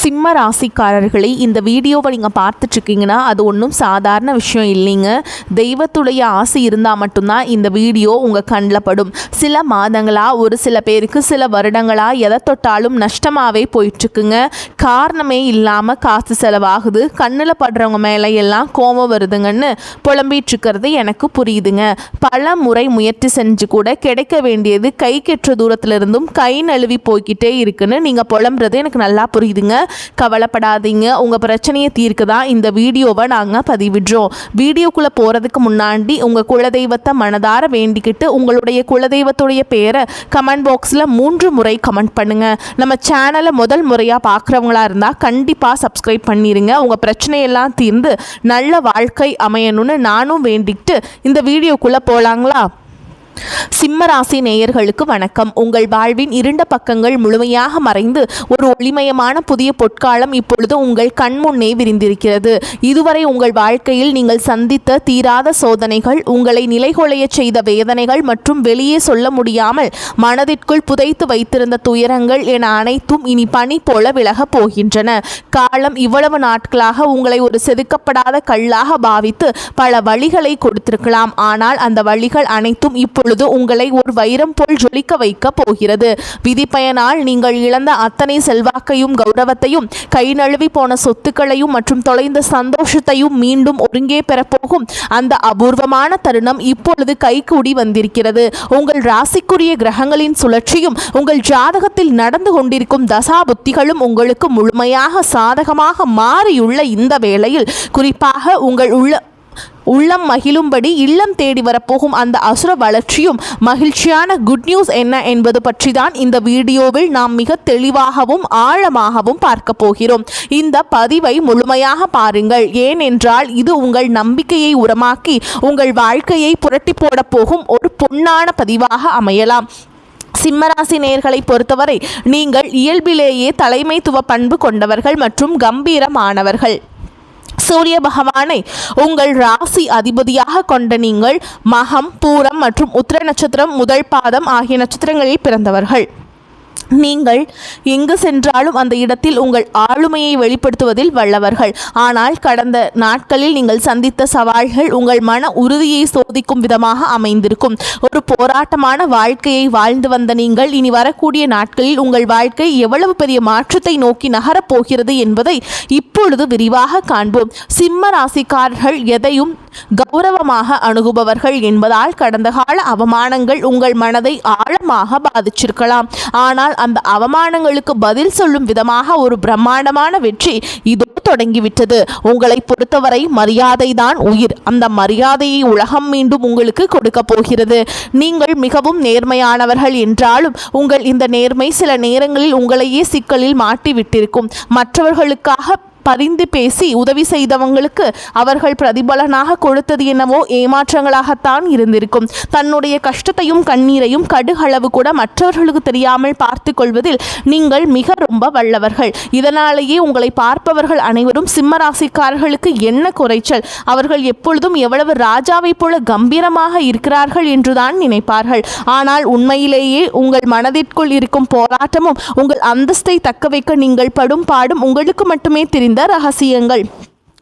சிம்ம ராசிக்காரர்களை இந்த வீடியோவை நீங்கள் பார்த்துட்ருக்கீங்கன்னா அது ஒன்றும் சாதாரண விஷயம் இல்லைங்க. தெய்வத்துடைய ஆசை இருந்தால் மட்டும்தான் இந்த வீடியோ உங்கள் கண்ணில் படும். சில மாதங்களாக ஒரு சில பேருக்கு சில வருடங்களாக எதை தொட்டாலும் நஷ்டமாகவே போயிட்டுருக்குங்க. காரணமே இல்லாமல் காசு செலவாகுது, கண்ணில் படுறவங்க மேலே எல்லாம் கோபம் வருதுங்கன்னு புலம்பிகிட்ருக்கிறது எனக்கு புரியுதுங்க. பல முறை முயற்சி செஞ்சு கூட கிடைக்க வேண்டியது கை கெற்ற தூரத்திலிருந்தும் கை நழுவி போய்கிட்டே இருக்குன்னு நீங்கள் புலம்புறது எனக்கு நல்லா புரியுதுங்க. கவலைப்படாதீங்க, உங்கள் பிரச்சனையை தீர்க்க தான் இந்த வீடியோவை நாங்கள் பதிவிடுறோம். வீடியோக்குள்ளே போகிறதுக்கு முன்னாடி உங்கள் குலதெய்வத்தை மனதார வேண்டிக்கிட்டு உங்களுடைய குலதெய்வத்துடைய பேரை கமெண்ட் பாக்ஸில் 3 முறை கமெண்ட் பண்ணுங்கள். நம்ம சேனலை முதல் முறையாக பார்க்குறவங்களா இருந்தால் கண்டிப்பாக சப்ஸ்கிரைப் பண்ணிடுங்க. உங்கள் பிரச்சனையெல்லாம் தீர்ந்து நல்ல வாழ்க்கை அமையணும்னு நானும் வேண்டிக்கிட்டு இந்த வீடியோக்குள்ளே போகலாங்களா? சிம்மராசி நேயர்களுக்கு வணக்கம். உங்கள் வாழ்வின் இருண்ட பக்கங்கள் முழுமையாக மறைந்து ஒரு ஒளிமயமான புதிய பொற்காலம் இப்பொழுது உங்கள் கண்முன்னே விரிந்திருக்கிறது. இதுவரை உங்கள் வாழ்க்கையில் நீங்கள் சந்தித்த தீராத சோதனைகள், உங்களை நிலைகுலைய செய்த வேதனைகள் மற்றும் வெளியே சொல்ல முடியாமல் மனதிற்குள் புதைத்து வைத்திருந்த துயரங்கள் என அனைத்தும் இனி பனி போல விலகப் போகின்றன. காலம் இவ்வளவு நாட்களாக உங்களை ஒரு செதுக்கப்படாத கல்லாக பாவித்து பல வழிகளை கொடுத்திருக்கலாம். ஆனால் அந்த வழிகள் அனைத்தும் இப்பொழுது உங்களை ஒரு வைரம் போல் ஜொலிக்க வைக்க போகிறது. விதிப்பயனால் நீங்கள் இழந்த அத்தனை செல்வாக்கையும் கௌரவத்தையும், கை நழுவி போன சொத்துக்களையும் மற்றும் தொலைந்த சந்தோஷத்தையும் மீண்டும் ஒருங்கே பெறப்போகும் அந்த அபூர்வமான தருணம் இப்பொழுது கைகூடி வந்திருக்கிறது. உங்கள் ராசிக்குரிய கிரகங்களின் சுழற்சியும் உங்கள் ஜாதகத்தில் நடந்து கொண்டிருக்கும் தசா புத்திகளும் உங்களுக்கு முழுமையாக சாதகமாக மாறியுள்ள இந்த வேளையில் குறிப்பாக உங்கள் உள்ளம் மகிழும்படி இல்லம் தேடி வரப்போகும் அந்த அசுர வளர்ச்சியும் மகிழ்ச்சியான குட் நியூஸ் என்ன என்பது பற்றி தான் இந்த வீடியோவில் நாம் மிக தெளிவாகவும் ஆழமாகவும் பார்க்க போகிறோம். இந்த பதிவை முழுமையாக பாருங்கள். ஏனென்றால் இது உங்கள் நம்பிக்கையை உரமாக்கி உங்கள் வாழ்க்கையை புரட்டி போட போகும் ஒரு பொன்னான பதிவாக அமையலாம். சிம்மராசி நேயர்களை பொறுத்தவரை நீங்கள் இயல்பிலேயே தலைமைத்துவ பண்பு கொண்டவர்கள் மற்றும் கம்பீரமானவர்கள். சூரிய பகவானை உங்கள் ராசி அதிபதியாக கொண்ட நீங்கள் மகம், பூரம் மற்றும் உத்திர நட்சத்திரம் முதல் பாதம் ஆகிய நட்சத்திரங்களில் பிறந்தவர்கள். நீங்கள் எங்கு சென்றாலும் அந்த இடத்தில் உங்கள் ஆளுமையை வெளிப்படுத்துவதில் வல்லவர்கள். ஆனால் கடந்த நாட்களில் நீங்கள் சந்தித்த சவால்கள் உங்கள் மன உறுதியை சோதிக்கும் விதமாக அமைந்திருக்கும். ஒரு போராட்டமான வாழ்க்கையை வாழ்ந்து வந்த நீங்கள் இனி வரக்கூடிய நாட்களில் உங்கள் வாழ்க்கை எவ்வளவு பெரிய மாற்றத்தை நோக்கி நகரப்போகிறது என்பதை இப்பொழுது விரிவாக காண்போம். சிம்ம ராசிக்காரர்கள் எதையும் கௌரவமாக அணுகுபவர்கள் என்பதால் கடந்த கால அவமானங்கள் உங்கள் மனதை ஆழமாக பாதிச்சிருக்கலாம். ஆனால் அந்த அவமானங்களுக்கு பதில் சொல்லும் விதமாக ஒரு பிரம்மாண்டமான வெற்றி இதோ தொடங்கிவிட்டது. உங்களை பொறுத்தவரை மரியாதை தான் உயிர். அந்த மரியாதையை உலகம் மீண்டும் உங்களுக்கு கொடுக்க போகிறது. நீங்கள் மிகவும் நேர்மையானவர்கள் என்றாலும் உங்கள் இந்த நேர்மை சில நேரங்களில் உங்களையே சிக்கலில் மாட்டிவிட்டிருக்கும். மற்றவர்களுக்காக பரிந்து பேசி உதவி செய்தவங்களுக்கு அவர்கள் பிரதிபலனாக கொடுத்தது என்னவோ ஏமாற்றங்களாகத்தான் இருந்திருக்கும். தன்னுடைய கஷ்டத்தையும் கண்ணீரையும் கடுகளவு கூட மற்றவர்களுக்கு தெரியாமல் பார்த்து கொள்வதில் நீங்கள் மிக ரொம்ப வல்லவர்கள். இதனாலேயே உங்களை பார்ப்பவர்கள் அனைவரும் சிம்மராசிக்காரர்களுக்கு என்ன குறைச்சல், அவர்கள் எப்பொழுதும் எவ்வளவு ராஜாவை போல கம்பீரமாக இருக்கிறார்கள் என்றுதான் நினைப்பார்கள். ஆனால் உண்மையிலேயே உங்கள் மனதிற்குள் இருக்கும் போராட்டமும் உங்கள் அந்தஸ்தை தக்க வைக்க நீங்கள் படும் பாடும் உங்களுக்கு மட்டுமே தெரியும் ரகசியங்கள்.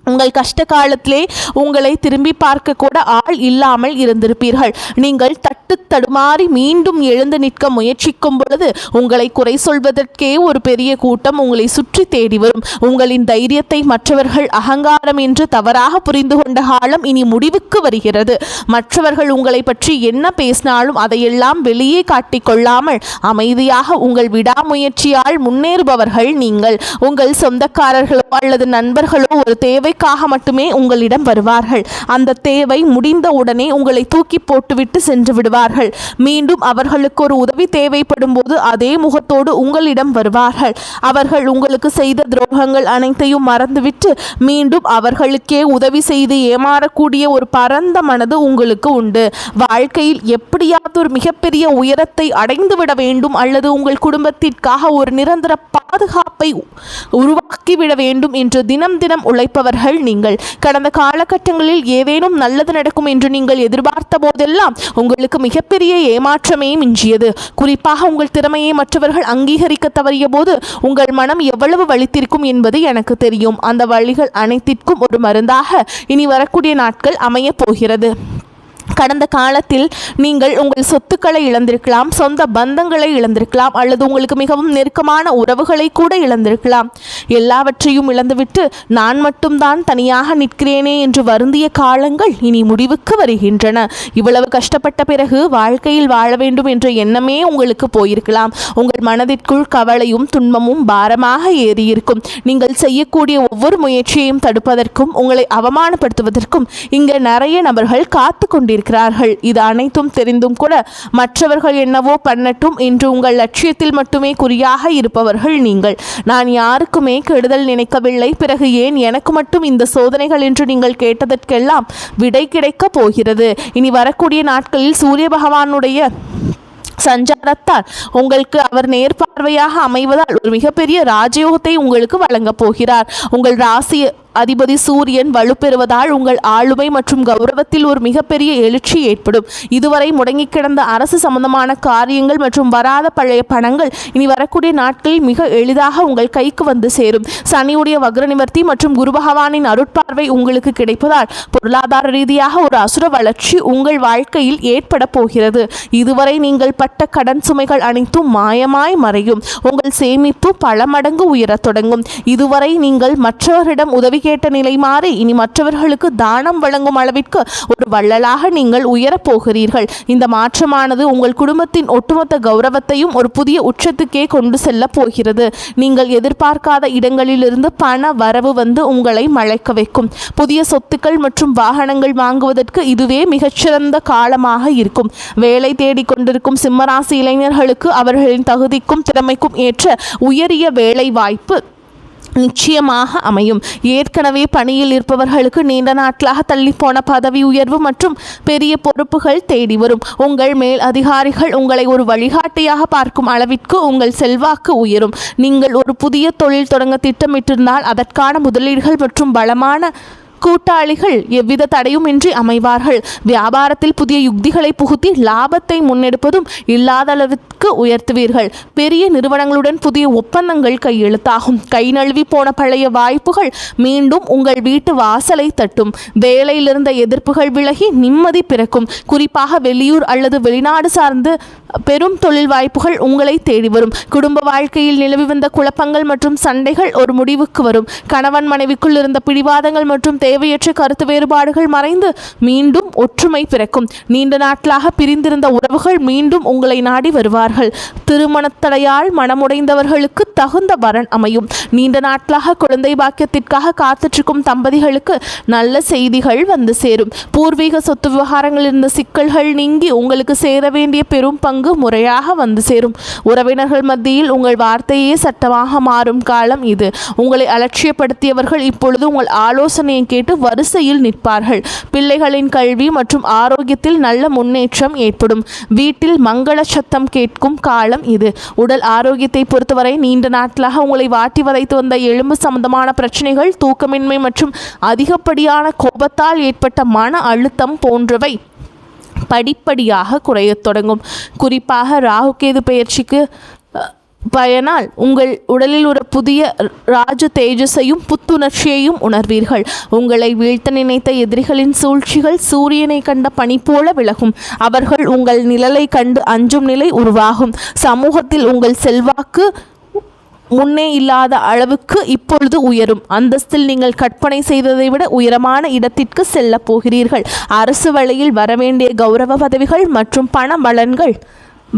உங்கள் கஷ்ட காலத்திலே உங்களை திரும்பி பார்க்க கூட ஆள் இல்லாமல் இருந்திருப்பீர்கள். நீங்கள் தட்டு தடுமாறி மீண்டும் எழுந்து நிற்க முயற்சிக்கும் பொழுது உங்களை குறை சொல்வதற்கே ஒரு பெரிய கூட்டம் உங்களை சுற்றி தேடி வரும். உங்களின் தைரியத்தை மற்றவர்கள் அகங்காரம் என்று தவறாக புரிந்து கொண்ட காலம் இனி முடிவுக்கு வருகிறது. மற்றவர்கள் உங்களை பற்றி என்ன பேசினாலும் அதையெல்லாம் வெளியே காட்டிக்கொள்ளாமல் அமைதியாக உங்கள் விடாமுயற்சியால் முன்னேறுபவர்கள் நீங்கள். உங்கள் சொந்தக்காரர்களோ அல்லது நண்பர்களோ ஒரு தேவை மட்டுமே உங்களிடம் வருவார்கள். அந்த தேவை முடிந்த உடனே உங்களை தூக்கி போட்டுவிட்டு சென்று விடுவார்கள். மீண்டும் அவர்களுக்கு ஒரு உதவி தேவைப்படும் போது அதே முகத்தோடு உங்களிடம் வருவார்கள். அவர்கள் உங்களுக்கு செய்த துரோகங்கள் அனைத்தையும் மறந்துவிட்டு மீண்டும் அவர்களுக்கே உதவி செய்து ஏமாறக்கூடிய ஒரு பரந்த மனது உங்களுக்கு உண்டு. வாழ்க்கையில் எப்படியாவது ஒரு மிகப்பெரிய உயரத்தை அடைந்துவிட வேண்டும் அல்லது உங்கள் குடும்பத்திற்காக ஒரு நிரந்தர பாதுகாப்பை உருவாக்கிவிட வேண்டும் என்று தினம் தினம் உழைப்பவர்கள் நபர்கள் நீங்கள். கடந்த காலகட்டங்களில் ஏதேனும் நல்லது நடக்கும் என்று நீங்கள் எதிர்பார்த்த போதெல்லாம் உங்களுக்கு மிகப்பெரிய ஏமாற்றமே மிஞ்சியது. குறிப்பாக உங்கள் திறமையை மற்றவர்கள் அங்கீகரிக்க தவறிய போது உங்கள் மனம் எவ்வளவு வலித்திருக்கும் என்பது எனக்கு தெரியும். அந்த வழிகள் அனைத்திற்கும் ஒரு மருந்தாக இனி வரக்கூடிய நாட்கள் அமைய போகிறது. கடந்த காலத்தில் நீங்கள் உங்கள் சொத்துக்களை இழந்திருக்கலாம், சொந்த பந்தங்களை இழந்திருக்கலாம், அல்லது உங்களுக்கு மிகவும் நெருக்கமான உறவுகளை கூட இழந்திருக்கலாம். எல்லாவற்றையும் இழந்துவிட்டு நான் மட்டும்தான் தனியாக நிற்கிறேனே என்று வருந்திய காலங்கள் இனி முடிவுக்கு வருகின்றன. இவ்வளவு கஷ்டப்பட்ட பிறகு வாழ்க்கையில் வாழ வேண்டும் என்ற எண்ணமே உங்களுக்கு போயிருக்கலாம். உங்கள் மனதிற்குள் கவலையும் துன்பமும் பாரமாக ஏறியிருக்கும். நீங்கள் செய்யக்கூடிய ஒவ்வொரு முயற்சியையும் தடுப்பதற்கும் உங்களை அவமானப்படுத்துவதற்கும் இங்கே நிறைய நபர்கள் காத்து கொண்டிருக்கிறார்கள். இது அனைத்தும் தெரிந்தும் கூட மற்றவர்கள் என்னவோ பண்ணட்டும் என்று உங்கள் லட்சியத்தில் மட்டுமே குறியாக இருப்பவர்கள் நீங்கள். நான் யாருக்குமே கெடுதல் நினைக்கவில்லை, பிறகு ஏன் எனக்கு மட்டும் இந்த சோதனைகள் என்று நீங்கள் கேட்டதற்கெல்லாம் விடை கிடைக்கப் போகிறது. இனி வரக்கூடிய நாட்களில் சூரிய பகவானுடைய சஞ்சாரத்தால் உங்களுக்கு அவர் நேர்பார்வையாக அமைவதால் ஒரு மிகப்பெரிய ராஜயோகத்தை உங்களுக்கு வழங்கப் போகிறார். உங்கள் ராசி அதிபதி சூரியன் வலுப்பெறுவதால் உங்கள் ஆளுமை மற்றும் கௌரவத்தில் ஒரு மிகப்பெரிய எழுச்சி ஏற்படும். இதுவரை முடங்கி கிடந்த அரசு சம்பந்தமான காரியங்கள் மற்றும் வராத பழைய பணங்கள் இனி வரக்கூடிய நாட்களில் மிக எளிதாக உங்கள் கைக்கு வந்து சேரும். சனியுடைய வக்ர நிவர்த்தி மற்றும் குரு பகவானின் அருட்பார்வை உங்களுக்கு கிடைப்பதால் பொருளாதார ரீதியாக ஒரு அசுர வளர்ச்சி உங்கள் வாழ்க்கையில் ஏற்பட போகிறது. இதுவரை நீங்கள் பட்ட கடன் சுமைகள் அனைத்தும் மாயமாய் மறையும். உங்கள் சேமிப்பு பல மடங்கு உயரத் தொடங்கும். இதுவரை நீங்கள் மற்றவரிடம் உதவி கேட்ட நிலை மாறி இனி மற்றவர்களுக்கு தானம் வழங்கும் அளவிற்கு ஒரு வள்ளலாக நீங்கள் உயரப் போகிறீர்கள். இந்த மாற்றமானது உங்கள் குடும்பத்தின் ஒட்டுமொத்த கௌரவத்தையும் ஒரு புதிய உச்சத்துக்கே கொண்டு செல்ல போகிறது. நீங்கள் எதிர்பார்க்காத இடங்களிலிருந்து பண வரவு வந்து உங்களை மழைக்க வைக்கும். புதிய சொத்துக்கள் மற்றும் வாகனங்கள் வாங்குவதற்கு இதுவே மிகச்சிறந்த காலமாக இருக்கும். வேலை தேடிக்கொண்டிருக்கும் சிம்மராசி இளைஞர்களுக்கு அவர்களின் தகுதிக்கும் திறமைக்கும் ஏற்ற உயரிய வேலை வாய்ப்பு நிச்சயமாக அமையும். ஏற்கனவே பணியில் இருப்பவர்களுக்கு நீண்ட நாட்களாக தள்ளிப்போன பதவி உயர்வு மற்றும் பெரிய பொறுப்புகள் தேடி வரும். உங்கள் மேல் அதிகாரிகள் உங்களை ஒரு வழிகாட்டியாக பார்க்கும் அளவிற்கு உங்கள் செல்வாக்கு உயரும். நீங்கள் ஒரு புதிய தொழில் தொடங்க திட்டமிட்டிருந்தால் அதற்கான முதலீடுகள் மற்றும் பலமான கூட்டாளிகள் எவ்வித தடையுமின்றி அமைவார்கள். வியாபாரத்தில் புதிய யுக்திகளை புகுத்தி லாபத்தை முன்னெடுப்பதும் இல்லாத அளவிற்கு உயர்த்துவீர்கள். பெரிய நிறுவனங்களுடன் புதிய ஒப்பந்தங்கள் கையெழுத்தாகும். கை நழுவி போன பழைய வாய்ப்புகள் மீண்டும் உங்கள் வீட்டு வாசலை தட்டும். வேலையிலிருந்த எதிர்ப்புகள் விலகி நிம்மதி பிறக்கும். குறிப்பாக வெளியூர் அல்லது வெளிநாடு சார்ந்து பெரும் தொழில் வாய்ப்புகள் உங்களை தேடி வரும். குடும்ப வாழ்க்கையில் நிலவி வந்த குழப்பங்கள் மற்றும் சண்டைகள் ஒரு முடிவுக்கு வரும். கணவன் மனைவிக்குள் இருந்த பிடிவாதங்கள் மற்றும் தேவையற்ற கருத்து வேறுபாடுகள் மறைந்து மீண்டும் ஒற்றுமை பிறக்கும். நீண்ட நாட்களாக பிரிந்திருந்த உறவுகள் மீண்டும் உங்களை நாடி வருவார்கள். திருமணத்தடையால் மனமுடைந்தவர்களுக்கு தகுந்த வரன் அமையும். நீண்ட நாட்களாக குழந்தை பாக்கியத்திற்காக காத்துற்றிருக்கும் தம்பதிகளுக்கு நல்ல செய்திகள் வந்து சேரும். பூர்வீக சொத்து விவகாரங்களில் இருந்த சிக்கல்கள் நீங்கி உங்களுக்கு சேர வேண்டிய பெரும் பங்கு முறையாக வந்து சேரும். உறவினர்கள் மத்தியில் உங்கள் வார்த்தையே சட்டமாக மாறும் காலம் இது. உங்களை அலட்சியப்படுத்தியவர்கள் இப்பொழுது உங்கள் ஆலோசனையை கேட்டு வரிசையில் நிற்பார்கள். பிள்ளைகளின் கல்வி மற்றும் ஆரோக்கியத்தில் நல்ல முன்னேற்றம் ஏற்படும். வீட்டில் மங்கள சத்தம் கேட்கும் காலம் இது. உடல் ஆரோக்கியத்தை பொறுத்தவரை நீண்ட நாட்களாக உங்களை வாட்டி வதைத்து வந்த எலும்பு சம்பந்தமான பிரச்சனைகள், தூக்கமின்மை மற்றும் அதிகப்படியான கோபத்தால் ஏற்பட்ட மன அழுத்தம் போன்றவை படிப்படியாக குறையத் தொடங்கும். குறிப்பாக ராகுகேது பெயர்ச்சிக்கு பயனால் உங்கள் உடலில் ஒரு புதிய ராஜ தேஜஸையும் புத்துணர்ச்சியையும் உணர்வீர்கள். உங்களை வீழ்த்த நினைத்த எதிரிகளின் சூழ்ச்சிகள் சூரியனை கண்ட பனி போல விலகும். அவர்கள் உங்கள் நிழலை கண்டு அஞ்சும் நிலை உருவாகும். சமூகத்தில் உங்கள் செல்வாக்கு முன்னே இல்லாத அளவுக்கு இப்பொழுது உயரும். அந்தஸ்தில் நீங்கள் கற்பனை செய்ததை விட உயரமான இடத்திற்கு செல்ல போகிறீர்கள். அரசு வழியில் வரவேண்டிய கௌரவ பதவிகள் மற்றும் பண பலன்கள்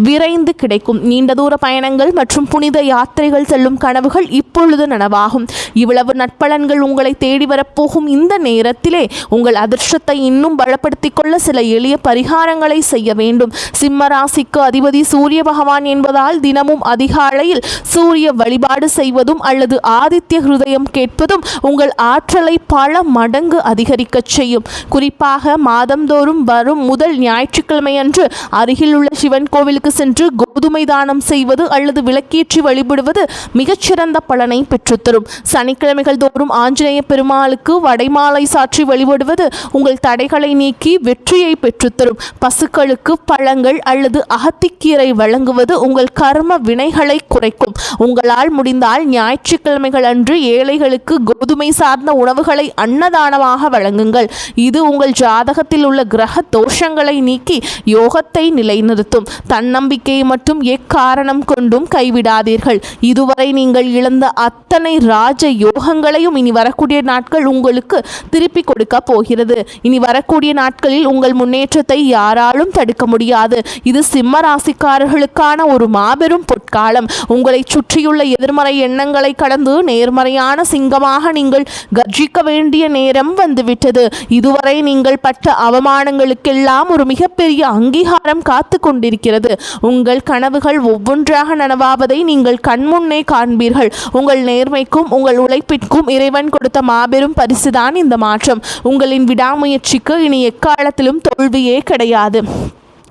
விரைந்து கிடைக்கும். நீண்ட தூர பயணங்கள் மற்றும் புனித யாத்திரைகள் செல்லும் கனவுகள் இப்பொழுது நனவாகும். இவ்வளவு நட்பலன்கள் உங்களை தேடி வரப்போகும் இந்த நேரத்திலே உங்கள் அதிர்ஷ்டத்தை இன்னும் பலப்படுத்திக் கொள்ள சில எளிய பரிகாரங்களை செய்ய வேண்டும். சிம்ம ராசிக்கு அதிபதி சூரிய பகவான் என்பதால் தினமும் அதிகாலையில் சூரிய வழிபாடு செய்வதும் அல்லது ஆதித்ய ஹிருதயம் கேட்பதும் உங்கள் ஆற்றலை பல மடங்கு அதிகரிக்கச் செய்யும். குறிப்பாக மாதந்தோறும் வரும் முதல் ஞாயிற்றுக்கிழமை அன்று அருகில் உள்ள சிவன் கோவில் ஆலயத்திற்கு சென்று கோதுமை தானம் செய்வது அல்லது விளக்கேற்றி வழிபடுவது மிகச்சிறந்த பலனை பெற்றுத்தரும். சனிக்கிழமைகள் தோறும் ஆஞ்சநேய பெருமாளுக்கு வடைமாலை சாற்றி வழிபடுவது உங்கள் தடைகளை நீக்கி வெற்றியை பெற்றுத்தரும். பசுக்களுக்கு பழங்கள் அல்லது அகத்திக்கீரை வழங்குவது உங்கள் கர்ம வினைகளை குறைக்கும். உங்களால் முடிந்தால் ஞாயிற்றுக்கிழமைகள் அன்று ஏழைகளுக்கு கோதுமை சார்ந்த உணவுகளை அன்னதானமாக வழங்குங்கள். இது உங்கள் ஜாதகத்தில் உள்ள கிரக தோஷங்களை நீக்கி யோகத்தை நிலைநிறுத்தும். தன்னம்பிக்கையை மட்டும் எக்காரணம் கொண்டும் கைவிடாதீர்கள். இதுவரை நீங்கள் இழந்த அத்தனை ராஜ யோகங்களையும் இனி வரக்கூடிய நாட்கள் உங்களுக்கு திருப்பி கொடுக்க போகிறது. இனி வரக்கூடிய நாட்களில் உங்கள் முன்னேற்றத்தை யாராலும் தடுக்க முடியாது. இது சிம்ம ராசிக்காரர்களுக்கான ஒரு மாபெரும் பொற்காலம். உங்களை சுற்றியுள்ள எதிர்மறை எண்ணங்களை கடந்து நேர்மறையான சிங்கமாக நீங்கள் கர்ஜிக்க வேண்டிய நேரம் வந்துவிட்டது. இதுவரை நீங்கள் பட்ட அவமானங்களுக்கெல்லாம் ஒரு மிகப்பெரிய அங்கீகாரம் காத்து கொண்டிருக்கிறது. உங்கள் கனவுகள் ஒவ்வொன்றாக நனவாவதை நீங்கள் கண்முன்னே காண்பீர்கள். உங்கள் நேர்மைக்கும் உங்கள் உழைப்பிற்கும் இறைவன் கொடுத்த மாபெரும் பரிசுதான் இந்த மாற்றம். உங்களின் விடாமுயற்சிக்கு இனி எக்காலத்திலும் தோல்வியே கிடையாது.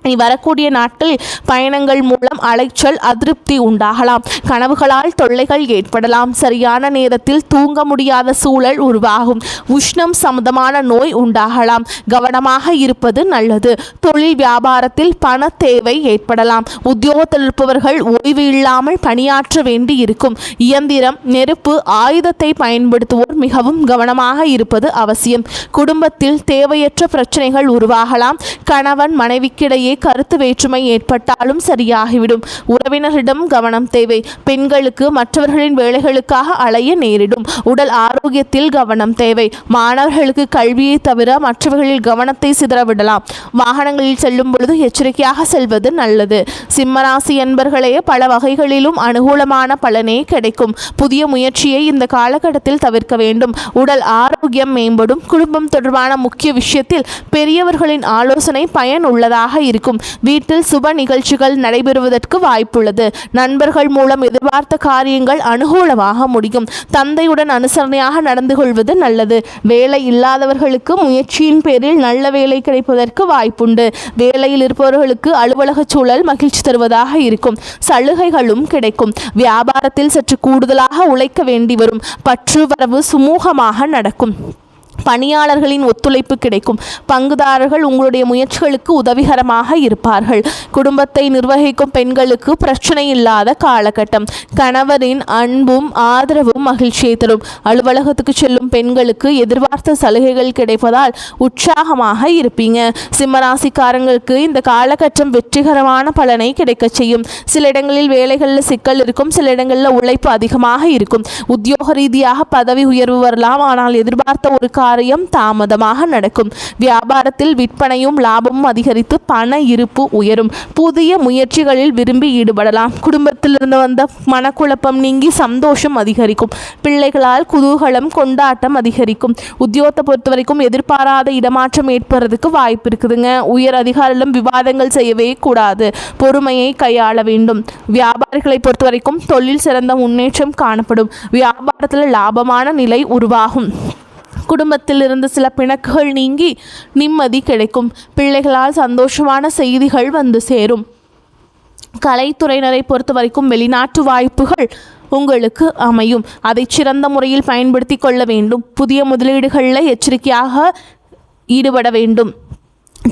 இனி வரக்கூடிய நாட்களில் பயணங்கள் மூலம் அலைச்சல் அதிருப்தி உண்டாகலாம். கனவுகளால் தொல்லைகள் ஏற்படலாம். சரியான நேரத்தில் தூங்க முடியாத சூழல் உருவாகும். உஷ்ணம் சம்பந்தமான நோய் உண்டாகலாம். கவனமாக இருப்பது நல்லது. தொழில் வியாபாரத்தில் பண தேவை ஏற்படலாம். உத்தியோகத்தில் இருப்பவர்கள் ஓய்வு இல்லாமல் பணியாற்ற வேண்டி இருக்கும். இயந்திரம், நெருப்பு, ஆயுதத்தை பயன்படுத்துவோர் மிகவும் கவனமாக இருப்பது அவசியம். குடும்பத்தில் தேவையற்ற பிரச்சனைகள் உருவாகலாம். கணவன் மனைவிக்கிடையே கருத்து வேற்றுமை ஏற்பட்டாலும் சரியாகிவிடும். உறவினரிடம் கவனம் தேவை. பெண்களுக்கு மற்றவர்களின் வேலைகளுக்காக அலைய நேரிடும். உடல் ஆரோக்கியத்தில் கவனம் தேவை. மாணவர்களுக்கு கல்வியை தவிர மற்றவர்களில் கவனத்தை சிதறவிடலாம். வாகனங்களில் செல்லும் பொழுது எச்சரிக்கையாக செல்வது நல்லது. சிம்மராசி என்பர்களே பல வகைகளிலும் அனுகூலமான பலனே கிடைக்கும். புதிய முயற்சியை இந்த காலகட்டத்தில் தவிர்க்க வேண்டும். உடல் ஆரோக்கியம் மேம்படும். குடும்பம் தொடர்பான முக்கிய விஷயத்தில் பெரியவர்களின் ஆலோசனை பயனுள்ளதாக இருக்கும். வீட்டில் சுப நிகழ்ச்சிகள் நடைபெறுவதற்கு வாய்ப்புள்ளது. நண்பர்கள் மூலம் எதிர்பார்த்த காரியங்கள் அனுகூலமாக முடியும். தந்தையுடன் அனுசரணையாக நடந்து கொள்வது நல்லது. வேலை இல்லாதவர்களுக்கு முயற்சியின் பேரில் நல்ல வேலை கிடைப்பதற்கு வாய்ப்புண்டு. வேலையில் இருப்பவர்களுக்கு அலுவலக சூழல் மகிழ்ச்சி தருவதாக இருக்கும். சலுகைகளும் கிடைக்கும். வியாபாரத்தில் சற்று கூடுதலாக உழைக்க வேண்டி வரும். பற்று வரவு சுமூகமாக நடக்கும். பணியாளர்களின் ஒத்துழைப்பு கிடைக்கும். பங்குதாரர்கள் உங்களுடைய முயற்சிகளுக்கு உதவிகரமாக இருப்பார்கள். குடும்பத்தை நிர்வகிக்கும் பெண்களுக்கு பிரச்சனை இல்லாத காலகட்டம். கணவரின் அன்பும் ஆதரவும் மகிழ்ச்சியை தரும். அலுவலகத்துக்கு செல்லும் பெண்களுக்கு எதிர்பார்த்த சலுகைகள் கிடைப்பதால் உற்சாகமாக இருப்பீங்க. சிம்மராசிக்காரங்களுக்கு இந்த காலகட்டம் வெற்றிகரமான பலனை கிடைக்க செய்யும். சில இடங்களில் வேலைகளில் சிக்கல் இருக்கும். சில இடங்களில் உழைப்பு அதிகமாக இருக்கும். உத்தியோக ரீதியாக பதவி உயர்வு வரலாம். ஆனால் எதிர்பார்த்த ஒரு காரியம் தாமதமாக நடக்கும். வியாபாரத்தில் விற்பனையும் லாபமும் அதிகரித்து பண இருப்பு உயரும். புதிய முயற்சிகளில் விரும்பி ஈடுபடலாம். குடும்பத்திலிருந்து வந்த மனக்குழப்பம் நீங்கி சந்தோஷம் அதிகரிக்கும். பிள்ளைகளால் குதூகலம் கொண்டாட்டம் அதிகரிக்கும். உத்தியோகத்தை பொறுத்த வரைக்கும் எதிர்பாராத இடமாற்றம் ஏற்படுறதுக்கு வாய்ப்பு இருக்குதுங்க. உயர் அதிகாரிகளும் விவாதங்கள் செய்யவே கூடாது. பொறுமையை கையாள வேண்டும். வியாபாரிகளை பொறுத்த வரைக்கும் தொழில் சிறந்த முன்னேற்றம் காணப்படும். வியாபாரத்தில் லாபமான நிலை உருவாகும். குடும்பத்தில் இருந்து சில பிணக்குகள் நீங்கி நிம்மதி கிடைக்கும். பிள்ளைகளால் சந்தோஷமான செய்திகள் வந்து சேரும். கலைத்துறையினரை பொறுத்த வரைக்கும் வெளிநாட்டு வாய்ப்புகள் உங்களுக்கு அமையும். அதை சிறந்த முறையில் பயன்படுத்தி கொள்ள வேண்டும். புதிய முதலீடுகளில் எச்சரிக்கையாக ஈடுபட வேண்டும்.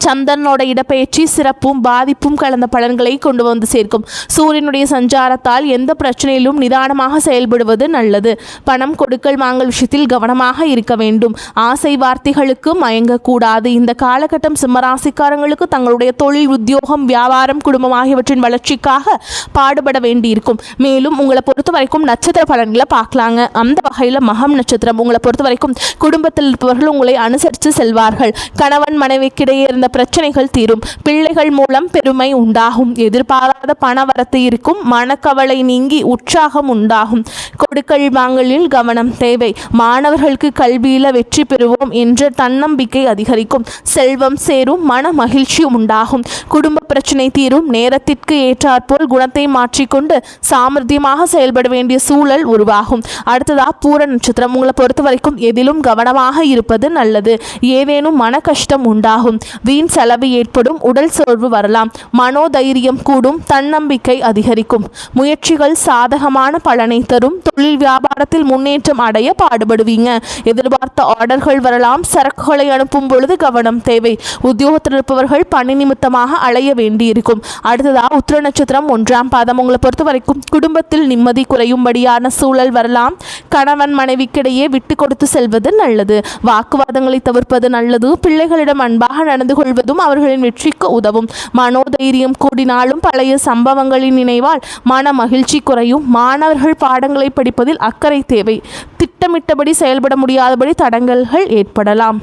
சந்திரனோட இடப்பெயர்ச்சி சிறப்பும் பாதிப்பும் கலந்த பலன்களை கொண்டு வந்து சேர்க்கும். சூரியனுடைய சஞ்சாரத்தால் எந்த பிரச்சனையிலும் நிதானமாக செயல்படுவது நல்லது. பணம் கொடுக்கல் வாங்கல் விஷயத்தில் கவனமாக இருக்க வேண்டும். ஆசை வார்த்தைகளுக்கு மயங்கக்கூடாது. இந்த காலகட்டம் சிம்மராசிக்காரங்களுக்கு தங்களுடைய தொழில், உத்தியோகம், வியாபாரம், குடும்பம் ஆகியவற்றின் வளர்ச்சிக்காக பாடுபட வேண்டியிருக்கும். மேலும் உங்களை பொறுத்த வரைக்கும் நட்சத்திர பலன்களை பார்க்கலாங்க. அந்த வகையில் மகம் நட்சத்திரம் உங்களை பொறுத்த வரைக்கும் குடும்பத்தில் இருப்பவர்கள் உங்களை அனுசரித்து செல்வார்கள். கணவன் மனைவிக்கிடையே இருந்த பிரச்சனைகள் தீரும். பிள்ளைகள் மூலம் பெருமை உண்டாகும். எதிர்பாராத பணவரத்து இருக்கும். மனக்கவலை நீங்கி உற்சாகம் உண்டாகும். கொடுக்கல் வாங்கலில் கவனம் தேவை. மாணவர்களுக்கு கல்வியில் வெற்றி பெறுவோம் என்ற தன்னம்பிக்கை அதிகரிக்கும். செல்வம் சேரும். மன மகிழ்ச்சி உண்டாகும். குடும்ப பிரச்சனை தீரும். நேரத்திற்கு ஏற்றாற்போல் குணத்தை மாற்றிக்கொண்டு சாமர்த்தியமாக செயல்பட வேண்டிய சூழல் உருவாகும். அடுத்ததா பூர நட்சத்திரம் உங்களை பொறுத்த வரைக்கும் எதிலும் கவனமாக இருப்பது நல்லது. ஏதேனும் மன கஷ்டம் உண்டாகும். வீண் செலவு ஏற்படும், உடல் சோர்வு வரலாம், மனோதைரியம் கூடும், தன்னம்பிக்கை அதிகரிக்கும், முயற்சிகள் சாதகமான பலனை தரும், தொழில் வியாபாரத்தில் முன்னேற்றம் அடைய பாடுபடுவீங்க, எதிர்பார்த்த ஆர்டர்கள் வரலாம், சரக்குகளை அனுப்பும் பொழுது கவனம் தேவை, உத்தியோகத்தில் இருப்பவர்கள் பணி நிமித்தமாக அலைய வேண்டியிருக்கும். அடுத்ததாக உத்திர நட்சத்திரம் 1ஆம் பாதம். உங்களை பொறுத்த வரைக்கும் குடும்பத்தில் நிம்மதி குறையும்படியான சூழல் வரலாம். கணவன் மனைவிக்கிடையே விட்டு கொடுத்து செல்வது நல்லது, வாக்குவாதங்களை தவிர்ப்பது நல்லது, பிள்ளைகளிடம் அன்பாக நடந்து கொள்வதும் அவர்களின் வெற்றிக்கு உதவும். மனோதைரியம் கூடினாலும் பழைய சம்பவங்களின் நினைவால் மன மகிழ்ச்சி குறையும். மாணவர்கள் பாடங்களை படிப்பதில் அக்கறை தேவை, திட்டமிட்டபடி செயல்பட முடியாதபடி தடங்கல்கள் ஏற்படலாம்.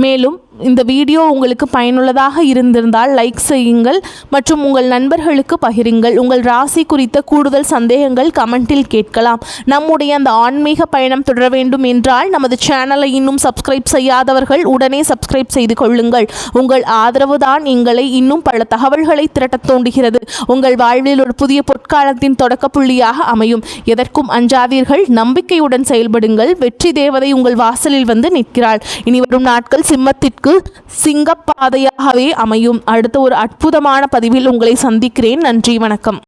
மேலும் இந்த வீடியோ உங்களுக்கு பயனுள்ளதாக இருந்திருந்தால் லைக் செய்யுங்கள் மற்றும் உங்கள் நண்பர்களுக்கு பகிருங்கள். உங்கள் ராசி குறித்த கூடுதல் சந்தேகங்கள் கமெண்டில் கேட்கலாம். நம்முடைய அந்த ஆன்மீக பயணம் தொடர வேண்டும் என்றால் நமது சேனலை இன்னும் சப்ஸ்கிரைப் செய்யாதவர்கள் உடனே சப்ஸ்கிரைப் செய்து கொள்ளுங்கள். உங்கள் ஆதரவு தான் எங்களை இன்னும் பல தகவல்களை திரட்ட தூண்டுகிறது. உங்கள் வாழ்வில் ஒரு புதிய பொற்காலத்தின் தொடக்க புள்ளியாக அமையும். எதற்கும் அஞ்சாதீர்கள், நம்பிக்கையுடன் செயல்படுங்கள். வெற்றி தேவதை உங்கள் வாசலில் வந்து நிற்கிறாள். இனி வரும் நாட்கள் சிம்மத்திற்கு சிங்கப்பாதையாகவே அமையும். அடுத்த ஒரு அற்புதமான பதிவில் உங்களை சந்திக்கிறேன். நன்றி, வணக்கம்.